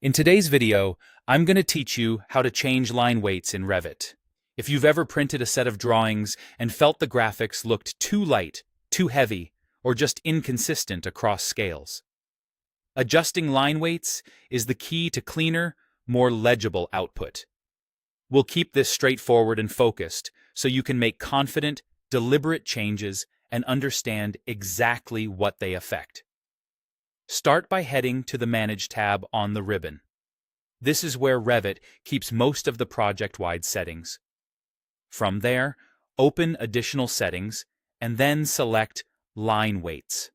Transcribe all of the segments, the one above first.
In today's video, I'm going to teach you how to change line weights in Revit. If you've ever printed a set of drawings and felt the graphics looked too light, too heavy, or just inconsistent across scales. Adjusting line weights is the key to cleaner, more legible output. We'll keep this straightforward and focused so you can make confident, deliberate changes and understand exactly what they affect. Start by heading to the Manage tab on the ribbon. This is where Revit keeps most of the project-wide settings. From there, open Additional Settings and then select Line Weights.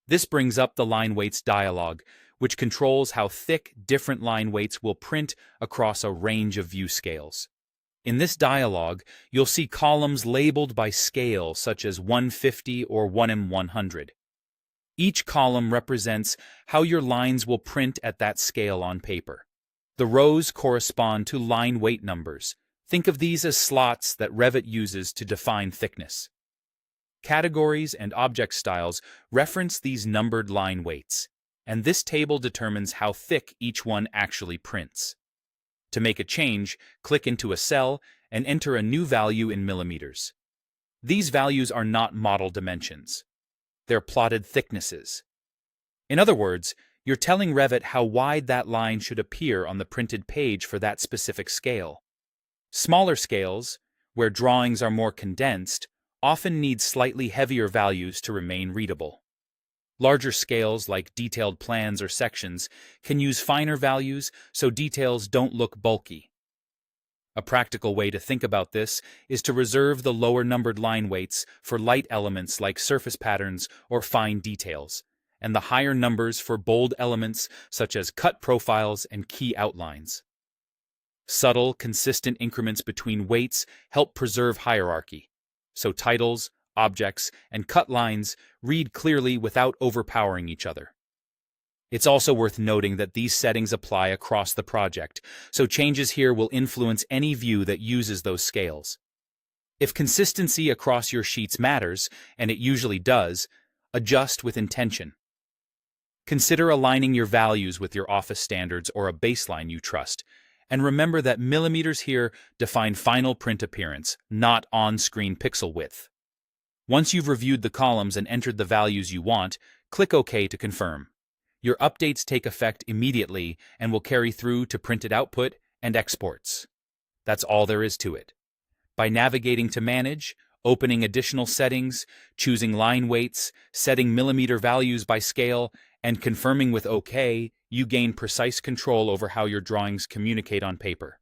This brings up the Line Weights dialog, which controls how thick different line weights will print across a range of view scales. In this dialog, you'll see columns labeled by scale such as 150 or 1M100. Each column represents how your lines will print at that scale on paper. The rows correspond to line weight numbers. Think of these as slots that Revit uses to define thickness. Categories and object styles reference these numbered line weights, and this table determines how thick each one actually prints. To make a change, click into a cell and enter a new value in millimeters. These values are not model dimensions. They're plotted thicknesses. In other words, you're telling Revit how wide that line should appear on the printed page for that specific scale. Smaller scales, where drawings are more condensed, often need slightly heavier values to remain readable. Larger scales, like detailed plans or sections, can use finer values so details don't look bulky. A practical way to think about this is to reserve the lower numbered line weights for light elements like surface patterns or fine details, and the higher numbers for bold elements such as cut profiles and key outlines. Subtle, consistent increments between weights help preserve hierarchy, so titles, objects, and cut lines read clearly without overpowering each other. It's also worth noting that these settings apply across the project, so changes here will influence any view that uses those scales. If consistency across your sheets matters, and it usually does, adjust with intention. Consider aligning your values with your office standards or a baseline you trust, and remember that millimeters here define final print appearance, not on-screen pixel width. Once you've reviewed the columns and entered the values you want, click OK to confirm. Your updates take effect immediately and will carry through to printed output and exports. That's all there is to it. By navigating to Manage, opening Additional Settings, choosing line weights, setting millimeter values by scale, and confirming with OK, you gain precise control over how your drawings communicate on paper.